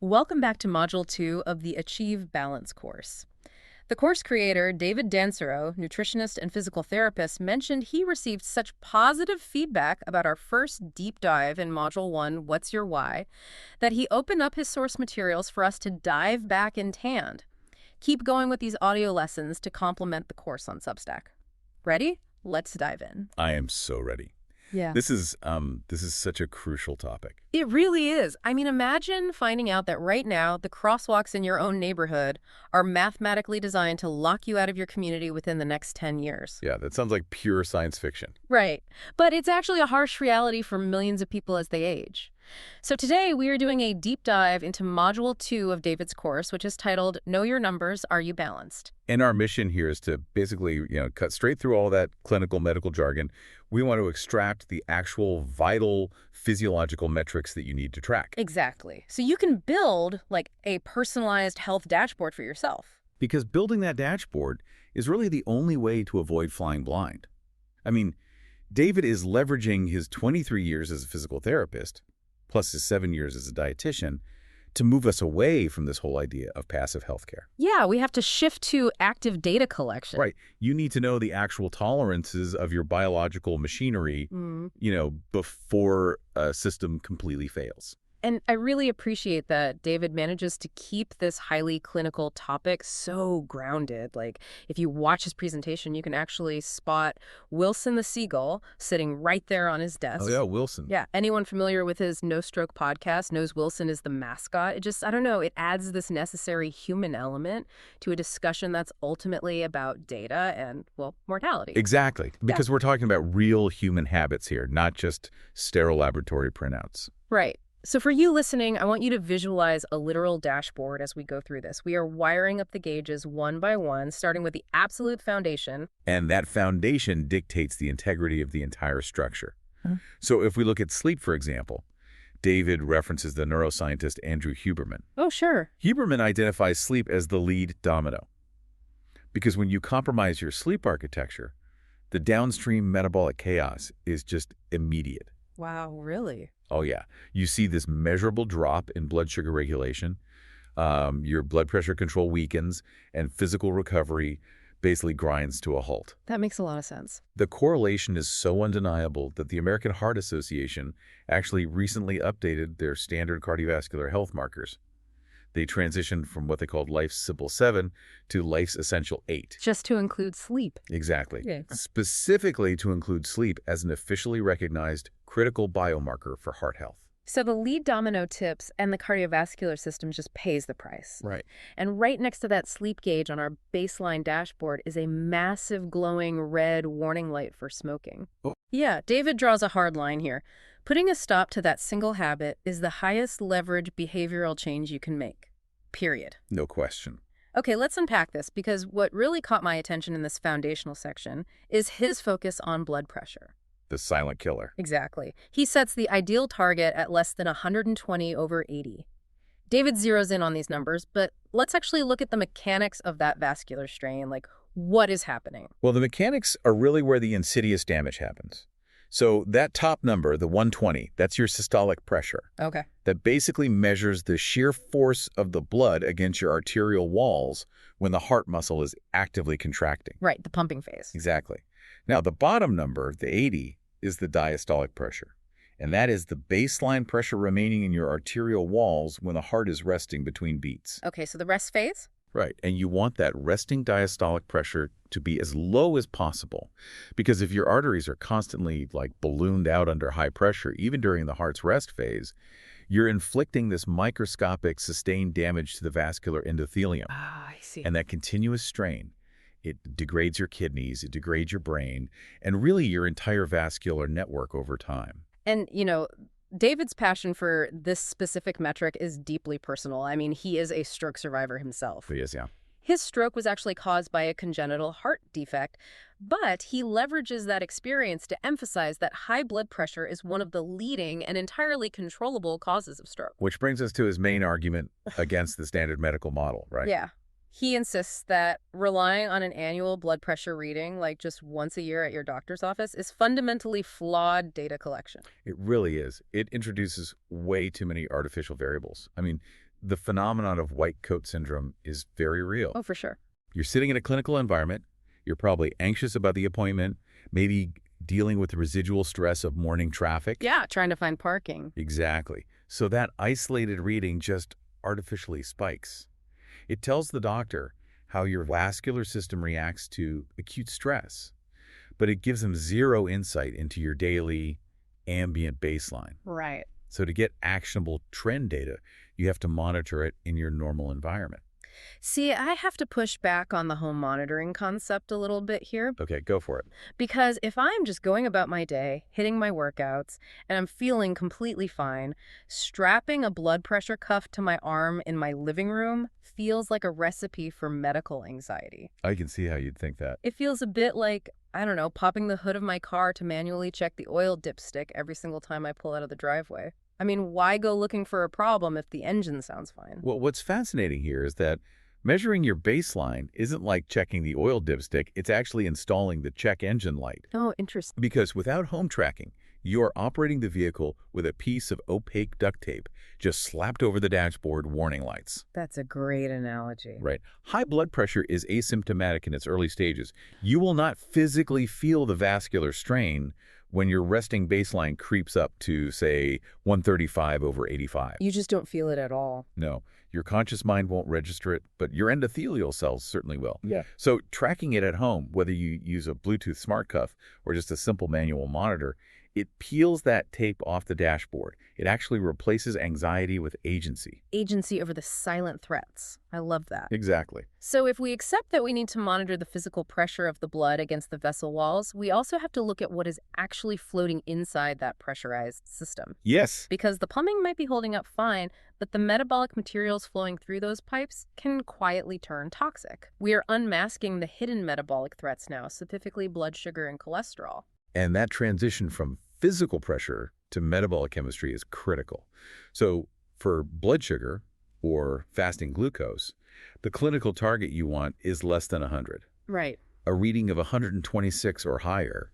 Welcome back to Module 2 of the Achieve Balance course. The course creator, David Dansero, nutritionist and physical therapist, mentioned he received such positive feedback about our first deep dive in Module 1, What's Your Why, that he opened up his source materials for us to dive back in hand. Keep going with these audio lessons to complement the course on Substack. Ready? Let's dive in. I am so ready. Yeah. This is such a crucial topic. It really is. I mean, imagine finding out that right now the crosswalks in your own neighborhood are mathematically designed to lock you out of your community within the next 10 years. Yeah, that sounds like pure science fiction. Right. But it's actually a harsh reality for millions of people as they age. So today we are doing a deep dive into Module 2 of David's course, which is titled, Know Your Numbers, Are You Balanced? And our mission here is to basically, cut straight through all that clinical medical jargon. We want to extract the actual vital physiological metrics that you need to track. Exactly. So you can build like a personalized health dashboard for yourself. Because building that dashboard is really the only way to avoid flying blind. I mean, David is leveraging his 23 years as a physical therapist, plus his 7 years as a dietitian, to move us away from this whole idea of passive healthcare. Yeah, we have to shift to active data collection. Right. You need to know the actual tolerances of your biological machinery, before a system completely fails. And I really appreciate that David manages to keep this highly clinical topic so grounded. Like, if you watch his presentation, you can actually spot Wilson the seagull sitting right there on his desk. Oh, yeah, Wilson. Yeah, anyone familiar with his No Stroke podcast knows Wilson is the mascot. It just, I don't know, it adds this necessary human element to a discussion that's ultimately about data and, well, mortality. Exactly. Because we're talking about real human habits here, not just sterile laboratory printouts. Right. So for you listening, I want you to visualize a literal dashboard as we go through this. We are wiring up the gauges one by one, starting with the absolute foundation. And that foundation dictates the integrity of the entire structure. So if we look at sleep, for example, David references the neuroscientist Andrew Huberman. Oh, sure. Huberman identifies sleep as the lead domino. Because when you compromise your sleep architecture, the downstream metabolic chaos is just immediate. Wow, really? Oh, yeah. You see this measurable drop in blood sugar regulation, your blood pressure control weakens, and physical recovery basically grinds to a halt. That makes a lot of sense. The correlation is so undeniable that the American Heart Association actually recently updated their standard cardiovascular health markers. They transitioned from what they called Life's Simple 7 to Life's Essential 8. Just to include sleep. Exactly. Yeah. Specifically to include sleep as an officially recognized critical biomarker for heart health. So the lead domino tips and the cardiovascular system just pays the price. Right. And right next to that sleep gauge on our baseline dashboard is a massive glowing red warning light for smoking. Oh. Yeah, David draws a hard line here. Putting a stop to that single habit is the highest leverage behavioral change you can make. Period. No question. Okay, let's unpack this, because what really caught my attention in this foundational section is his focus on blood pressure. The silent killer. Exactly. He sets the ideal target at less than 120/80. David zeroes in on these numbers, but let's actually look at the mechanics of that vascular strain, like what is happening. Well, the mechanics are really where the insidious damage happens. So that top number, the 120, that's your systolic pressure. Okay. That basically measures the sheer force of the blood against your arterial walls when the heart muscle is actively contracting. Right, the pumping phase. Exactly. Now, the bottom number, the 80, is the diastolic pressure. And that is the baseline pressure remaining in your arterial walls when the heart is resting between beats. Okay, so the rest phase? Right. And you want that resting diastolic pressure to be as low as possible. Because if your arteries are constantly ballooned out under high pressure, even during the heart's rest phase, you're inflicting this microscopic sustained damage to the vascular endothelium. Ah, I see. And that continuous strain, it degrades your kidneys, it degrades your brain, and really your entire vascular network over time. And, David's passion for this specific metric is deeply personal. I mean, he is a stroke survivor himself. He is, yeah. His stroke was actually caused by a congenital heart defect, but he leverages that experience to emphasize that high blood pressure is one of the leading and entirely controllable causes of stroke. Which brings us to his main argument against the standard medical model, right? Yeah. He insists that relying on an annual blood pressure reading, like just once a year at your doctor's office, is fundamentally flawed data collection. It really is. It introduces way too many artificial variables. I mean, the phenomenon of white coat syndrome is very real. Oh, for sure. You're sitting in a clinical environment. You're probably anxious about the appointment, maybe dealing with the residual stress of morning traffic. Yeah, trying to find parking. Exactly. So that isolated reading just artificially spikes. It tells the doctor how your vascular system reacts to acute stress, but it gives them zero insight into your daily ambient baseline. Right. So to get actionable trend data, you have to monitor it in your normal environment. See, I have to push back on the home monitoring concept a little bit here, Okay, go for it. because if I'm just going about my day, hitting my workouts, and I'm feeling completely fine, strapping a blood pressure cuff to my arm in my living room feels like a recipe for medical anxiety. I can see how you'd think that. It feels a bit like, I don't know, popping the hood of my car to manually check the oil dipstick every single time I pull out of the driveway. I mean, why go looking for a problem if the engine sounds fine? Well, what's fascinating here is that measuring your baseline isn't like checking the oil dipstick, it's actually installing the check engine light. Oh, interesting. Because without home tracking, you are operating the vehicle with a piece of opaque duct tape just slapped over the dashboard warning lights. That's a great analogy. Right. High blood pressure is asymptomatic in its early stages. You will not physically feel the vascular strain when your resting baseline creeps up to, say, 135/85. You just don't feel it at all. No, your conscious mind won't register it, but your endothelial cells certainly will. Yeah. So tracking it at home, whether you use a Bluetooth smart cuff or just a simple manual monitor, it peels that tape off the dashboard. It actually replaces anxiety with agency. Agency over the silent threats. I love that. Exactly. So if we accept that we need to monitor the physical pressure of the blood against the vessel walls, we also have to look at what is actually floating inside that pressurized system. Yes. Because the plumbing might be holding up fine, but the metabolic materials flowing through those pipes can quietly turn toxic. We are unmasking the hidden metabolic threats now, specifically blood sugar and cholesterol. And that transition from physical pressure to metabolic chemistry is critical. So for blood sugar or fasting glucose, the clinical target you want is less than 100. Right. A reading of 126 or higher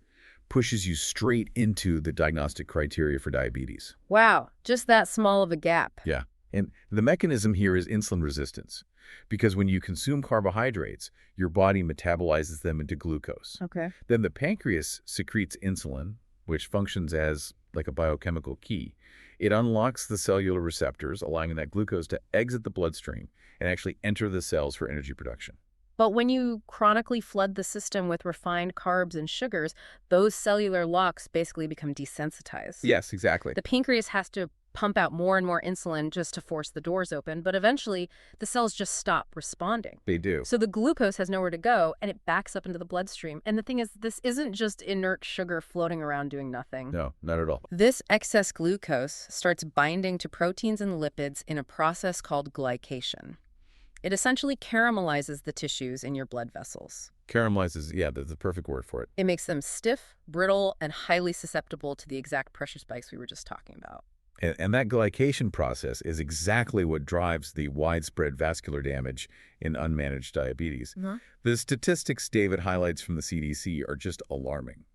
pushes you straight into the diagnostic criteria for diabetes. Wow, just that small of a gap. Yeah. And the mechanism here is insulin resistance, because when you consume carbohydrates, your body metabolizes them into glucose. Okay. Then the pancreas secretes insulin, which functions as like a biochemical key. It unlocks the cellular receptors, allowing that glucose to exit the bloodstream and actually enter the cells for energy production. But when you chronically flood the system with refined carbs and sugars, those cellular locks basically become desensitized. Yes, exactly. The pancreas has to pump out more and more insulin just to force the doors open, but eventually the cells just stop responding. They do. So the glucose has nowhere to go, and it backs up into the bloodstream. And the thing is, this isn't just inert sugar floating around doing nothing. No, not at all. This excess glucose starts binding to proteins and lipids in a process called glycation. It essentially caramelizes the tissues in your blood vessels. Caramelizes, yeah, that's the perfect word for it. It makes them stiff, brittle, and highly susceptible to the exact pressure spikes we were just talking about. And that glycation process is exactly what drives the widespread vascular damage in unmanaged diabetes. The statistics David highlights from the CDC are just alarming.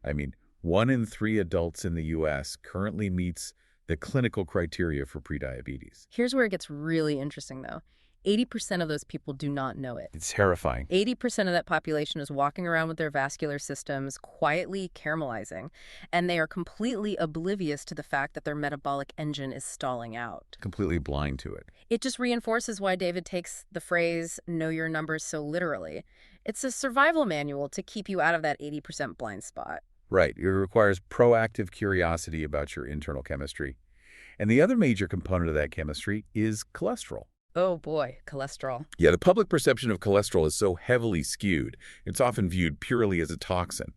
I mean, 1 in 3 adults in the U.S. currently meets the clinical criteria for prediabetes. Here's where it gets really interesting, though. 80% of those people do not know it. It's terrifying. 80% of that population is walking around with their vascular systems quietly caramelizing, and they are completely oblivious to the fact that their metabolic engine is stalling out. Completely blind to it. It just reinforces why David takes the phrase, know your numbers, so literally. It's a survival manual to keep you out of that 80% blind spot. Right. It requires proactive curiosity about your internal chemistry. And the other major component of that chemistry is cholesterol. Oh boy, cholesterol. Yeah, the public perception of cholesterol is so heavily skewed. It's often viewed purely as a toxin.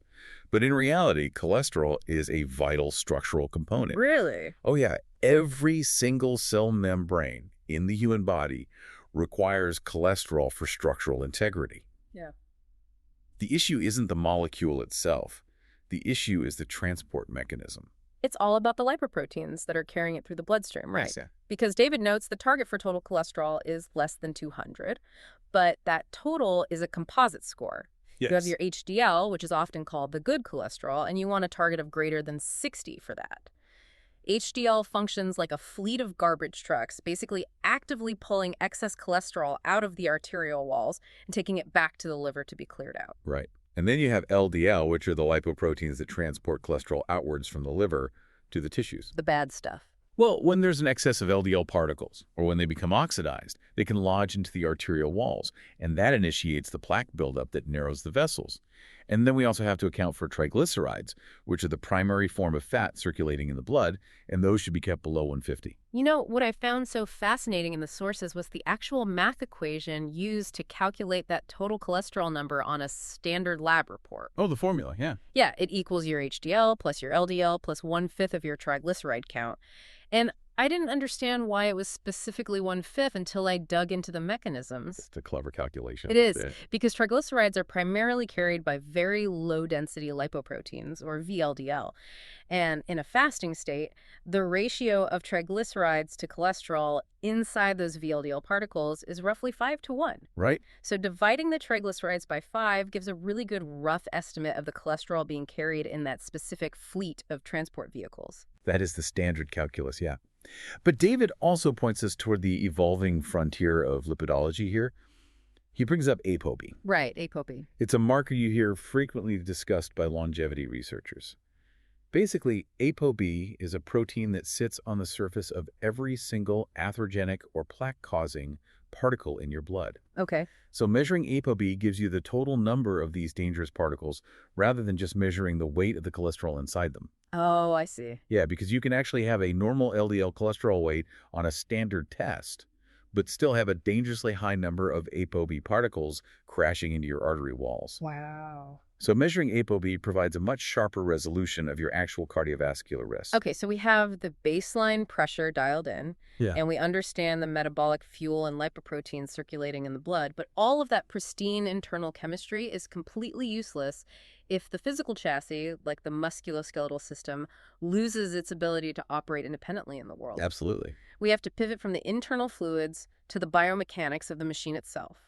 But in reality, cholesterol is a vital structural component. Really? Oh yeah, every single cell membrane in the human body requires cholesterol for structural integrity. Yeah. The issue isn't the molecule itself. The issue is the transport mechanism. It's all about the lipoproteins that are carrying it through the bloodstream, right? Yes, yeah. Because David notes the target for total cholesterol is less than 200, but that total is a composite score. Yes. You have your HDL, which is often called the good cholesterol, and you want a target of greater than 60 for that. HDL functions like a fleet of garbage trucks, basically actively pulling excess cholesterol out of the arterial walls and taking it back to the liver to be cleared out. Right. And then you have LDL, which are the lipoproteins that transport cholesterol outwards from the liver to the tissues. The bad stuff. Well, when there's an excess of LDL particles, or when they become oxidized, they can lodge into the arterial walls, and that initiates the plaque buildup that narrows the vessels. And then we also have to account for triglycerides, which are the primary form of fat circulating in the blood, and those should be kept below 150. You know, what I found so fascinating in the sources was the actual math equation used to calculate that total cholesterol number on a standard lab report. Oh, the formula, yeah. Yeah, it equals your HDL plus your LDL plus 1/5 of your triglyceride count. And I didn't understand why it was specifically 1/5 until I dug into the mechanisms. It's a clever calculation. It is, Yeah. because triglycerides are primarily carried by very low-density lipoproteins, or VLDL. And in a fasting state, the ratio of triglycerides to cholesterol inside those VLDL particles is roughly 5-to-1. Right? So dividing the triglycerides by 5 gives a really good rough estimate of the cholesterol being carried in that specific fleet of transport vehicles. That is the standard calculus, yeah. But David also points us toward the evolving frontier of lipidology here. He brings up ApoB. Right, ApoB. It's a marker you hear frequently discussed by longevity researchers. Basically, ApoB is a protein that sits on the surface of every single atherogenic or plaque-causing particle in your blood. Okay. So measuring ApoB gives you the total number of these dangerous particles rather than just measuring the weight of the cholesterol inside them. Oh, I see. Yeah, because you can actually have a normal LDL cholesterol weight on a standard test, but still have a dangerously high number of ApoB particles crashing into your artery walls. Wow. So measuring ApoB provides a much sharper resolution of your actual cardiovascular risk. Okay, so we have the baseline pressure dialed in, Yeah. and we understand the metabolic fuel and lipoproteins circulating in the blood, but all of that pristine internal chemistry is completely useless if the physical chassis, like the musculoskeletal system, loses its ability to operate independently in the world. Absolutely. We have to pivot from the internal fluids to the biomechanics of the machine itself.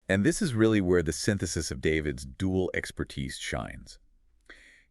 And this is really where the synthesis of David's dual expertise shines.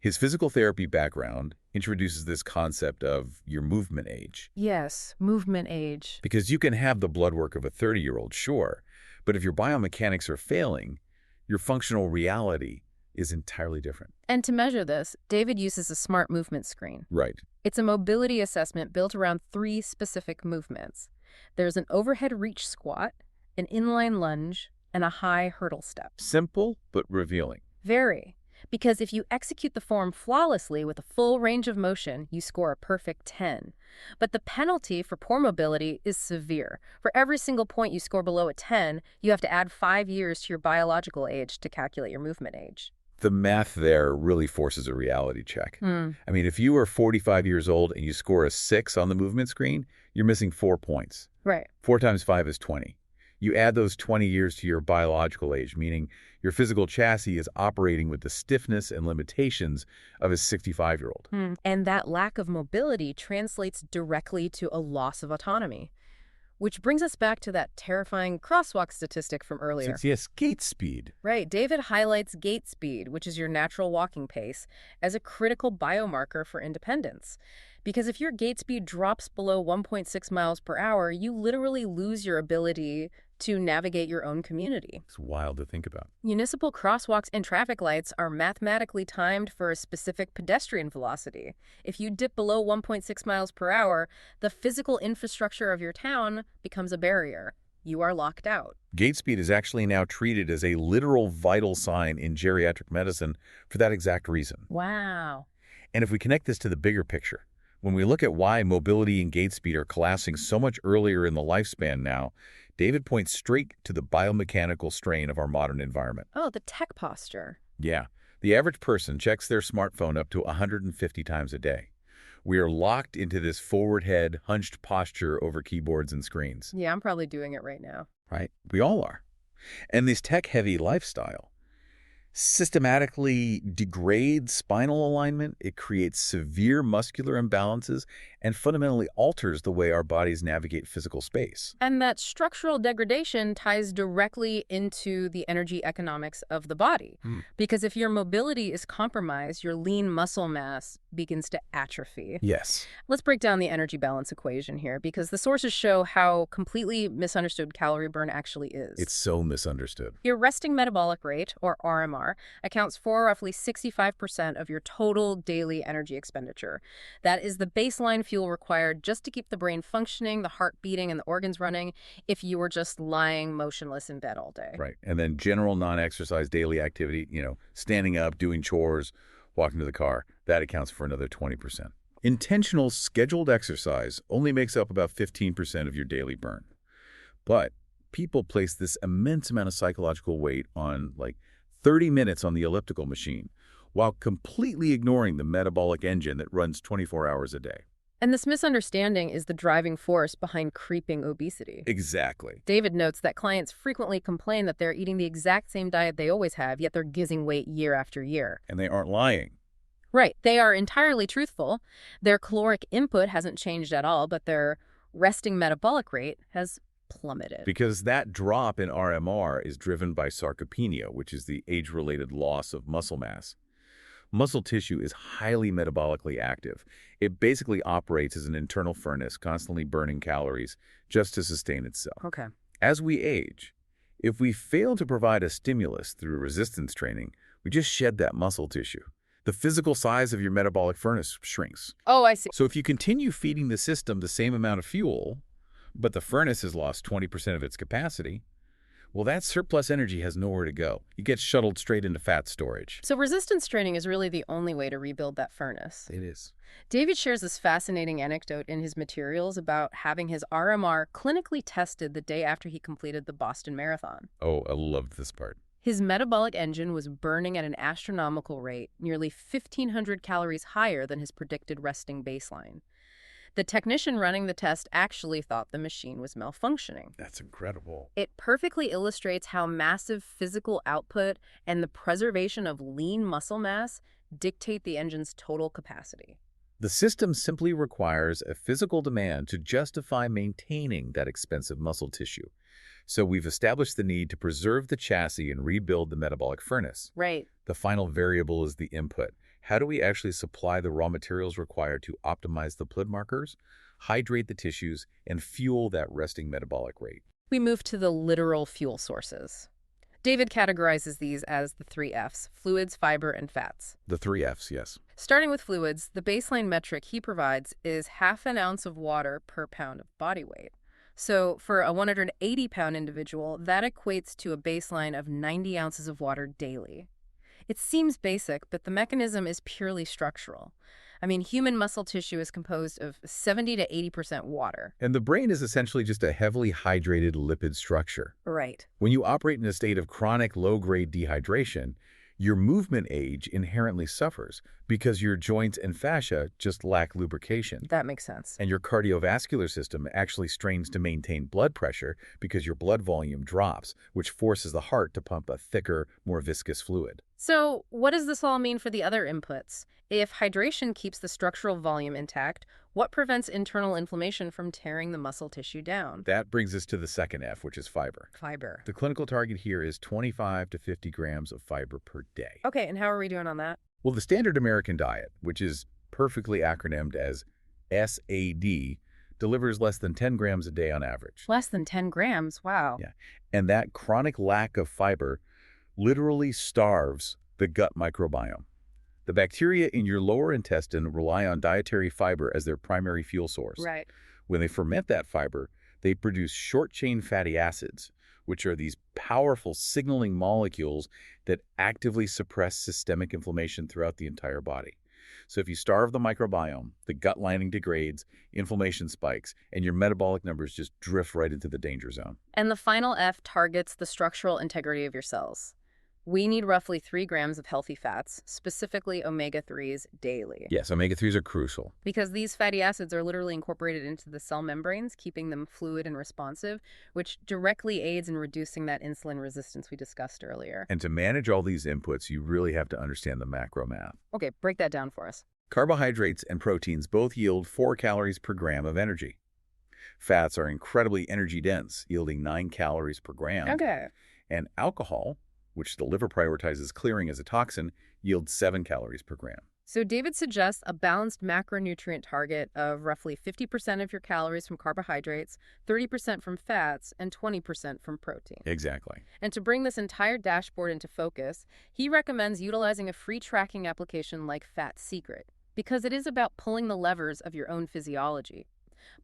His physical therapy background introduces this concept of your movement age. Yes, movement age. Because you can have the blood work of a 30-year-old, sure, but if your biomechanics are failing, your functional reality is entirely different. And to measure this, David uses a smart movement screen. Right. It's a mobility assessment built around 3 specific movements. There's an overhead reach squat, an inline lunge, and a high hurdle step. Simple, but revealing. Very. Because if you execute the form flawlessly with a full range of motion, you score a perfect 10. But the penalty for poor mobility is severe. For every single point you score below a 10, you have to add 5 years to your biological age to calculate your movement age. The math there really forces a reality check. I mean, if you are 45 years old and you score a 6 on the movement screen, you're missing 4 points. Right. 4 times 5 is 20. You add those 20 years to your biological age, meaning your physical chassis is operating with the stiffness and limitations of a 65-year-old. And that lack of mobility translates directly to a loss of autonomy. Which brings us back to that terrifying crosswalk statistic from earlier. Yes, gait speed. Right. David highlights gait speed, which is your natural walking pace, as a critical biomarker for independence. Because if your gait speed drops below 1.6 miles per hour, you literally lose your ability to navigate your own community. It's wild to think about. Municipal crosswalks and traffic lights are mathematically timed for a specific pedestrian velocity. If you dip below 1.6 miles per hour, the physical infrastructure of your town becomes a barrier. You are locked out. Gait speed is actually now treated as a literal vital sign in geriatric medicine for that exact reason. Wow. And if we connect this to the bigger picture, when we look at why mobility and gait speed are collapsing so much earlier in the lifespan now, David points straight to the biomechanical strain of our modern environment. Oh, the tech posture. Yeah, the average person checks their smartphone up to 150 times a day. We are locked into this forward head, hunched posture over keyboards and screens. Yeah, I'm probably doing it right now. Right? We all are. And this tech-heavy lifestyle systematically degrades spinal alignment. It creates severe muscular imbalances and fundamentally alters the way our bodies navigate physical space. And that structural degradation ties directly into the energy economics of the body. Because if your mobility is compromised, your lean muscle mass begins to atrophy. Yes. Let's break down the energy balance equation here, because the sources show how completely misunderstood calorie burn actually is. It's so misunderstood. Your resting metabolic rate, or RMR, accounts for roughly 65% of your total daily energy expenditure. That is the baseline fuel required just to keep the brain functioning, the heart beating, and the organs running if you were just lying motionless in bed all day. Right. And then general non-exercise daily activity, standing up, doing chores, walking to the car, that accounts for another 20%. Intentional scheduled exercise only makes up about 15% of your daily burn. But people place this immense amount of psychological weight on 30 minutes on the elliptical machine while completely ignoring the metabolic engine that runs 24 hours a day. And this misunderstanding is the driving force behind creeping obesity. Exactly. David notes that clients frequently complain that they're eating the exact same diet they always have, yet they're gaining weight year after year. And they aren't lying. Right. They are entirely truthful. Their caloric input hasn't changed at all, but their resting metabolic rate has plummeted. Because that drop in RMR is driven by sarcopenia, which is the age-related loss of muscle mass. Muscle tissue is highly metabolically active. It basically operates as an internal furnace, constantly burning calories just to sustain itself. Okay. As we age, if we fail to provide a stimulus through resistance training, we just shed that muscle tissue. The physical size of your metabolic furnace shrinks. Oh, I see. So if you continue feeding the system the same amount of fuel, but the furnace has lost 20% of its capacity, well, that surplus energy has nowhere to go. It gets shuttled straight into fat storage. So resistance training is really the only way to rebuild that furnace. It is. David shares this fascinating anecdote in his materials about having his RMR clinically tested the day after he completed the Boston Marathon. Oh, I loved this part. His metabolic engine was burning at an astronomical rate, nearly 1,500 calories higher than his predicted resting baseline. The technician running the test actually thought the machine was malfunctioning. That's incredible. It perfectly illustrates how massive physical output and the preservation of lean muscle mass dictate the engine's total capacity. The system simply requires a physical demand to justify maintaining that expensive muscle tissue. So we've established the need to preserve the chassis and rebuild the metabolic furnace. Right. The final variable is the input. How do we actually supply the raw materials required to optimize the blood markers, hydrate the tissues, and fuel that resting metabolic rate? We move to the literal fuel sources. David categorizes these as the 3 Fs: fluids, fiber, and fats. The 3 Fs, yes. Starting with fluids, the baseline metric he provides is half an ounce of water per pound of body weight. So for a 180-pound individual, that equates to a baseline of 90 ounces of water daily. It seems basic, but the mechanism is purely structural. I mean, human muscle tissue is composed of 70 to 80% water. And the brain is essentially just a heavily hydrated lipid structure. Right. When you operate in a state of chronic low-grade dehydration, your movement age inherently suffers because your joints and fascia just lack lubrication. That makes sense. And your cardiovascular system actually strains to maintain blood pressure because your blood volume drops, which forces the heart to pump a thicker, more viscous fluid. So what does this all mean for the other inputs? If hydration keeps the structural volume intact, what prevents internal inflammation from tearing the muscle tissue down? That brings us to the second F, which is fiber. Fiber. The clinical target here is 25 to 50 grams of fiber per day. Okay, and how are we doing on that? Well, the standard American diet, which is perfectly acronymed as SAD, delivers less than 10 grams a day on average. Less than 10 grams? Wow. Yeah. And that chronic lack of fiber literally starves the gut microbiome. The bacteria in your lower intestine rely on dietary fiber as their primary fuel source. Right. When they ferment that fiber, they produce short-chain fatty acids, which are these powerful signaling molecules that actively suppress systemic inflammation throughout the entire body. So if you starve the microbiome, the gut lining degrades, inflammation spikes, and your metabolic numbers just drift right into the danger zone. And the final F targets the structural integrity of your cells. We need roughly 3 grams of healthy fats, specifically omega-3s, daily. Yes, omega-3s are crucial. Because these fatty acids are literally incorporated into the cell membranes, keeping them fluid and responsive, which directly aids in reducing that insulin resistance we discussed earlier. And to manage all these inputs, you really have to understand the macro math. Okay, break that down for us. Carbohydrates and proteins both yield 4 calories per gram of energy. Fats are incredibly energy-dense, yielding 9 calories per gram. Okay. And alcohol, which the liver prioritizes clearing as a toxin, yields 7 calories per gram. So David suggests a balanced macronutrient target of roughly 50% of your calories from carbohydrates, 30% from fats, and 20% from protein. Exactly. And to bring this entire dashboard into focus, he recommends utilizing a free tracking application like Fat Secret, because it is about pulling the levers of your own physiology.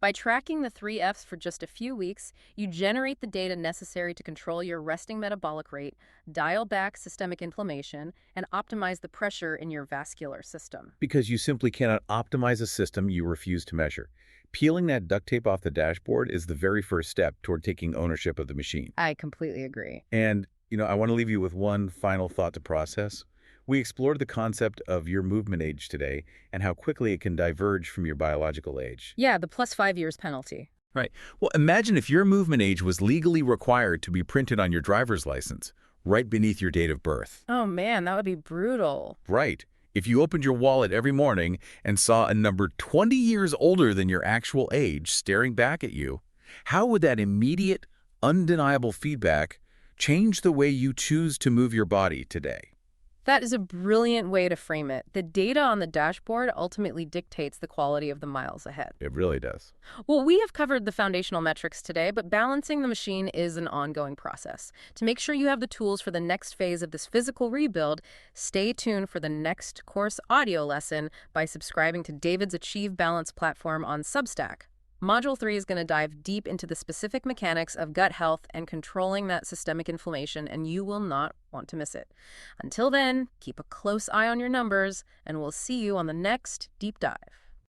By tracking the 3 F's for just a few weeks, you generate the data necessary to control your resting metabolic rate, dial back systemic inflammation, and optimize the pressure in your vascular system. Because you simply cannot optimize a system you refuse to measure. Peeling that duct tape off the dashboard is the very first step toward taking ownership of the machine. I completely agree. And, I want to leave you with one final thought to process. We explored the concept of your movement age today and how quickly it can diverge from your biological age. Yeah, the plus 5 years penalty. Right. Well, imagine if your movement age was legally required to be printed on your driver's license, right beneath your date of birth. Oh man, that would be brutal. Right. If you opened your wallet every morning and saw a number 20 years older than your actual age staring back at you, how would that immediate, undeniable feedback change the way you choose to move your body today? That is a brilliant way to frame it. The data on the dashboard ultimately dictates the quality of the miles ahead. It really does. Well, we have covered the foundational metrics today, but balancing the machine is an ongoing process. To make sure you have the tools for the next phase of this physical rebuild, stay tuned for the next course audio lesson by subscribing to David's Achieve Balance platform on Substack. Module 3 is going to dive deep into the specific mechanics of gut health and controlling that systemic inflammation, and you will not want to miss it. Until then, keep a close eye on your numbers, and we'll see you on the next deep dive.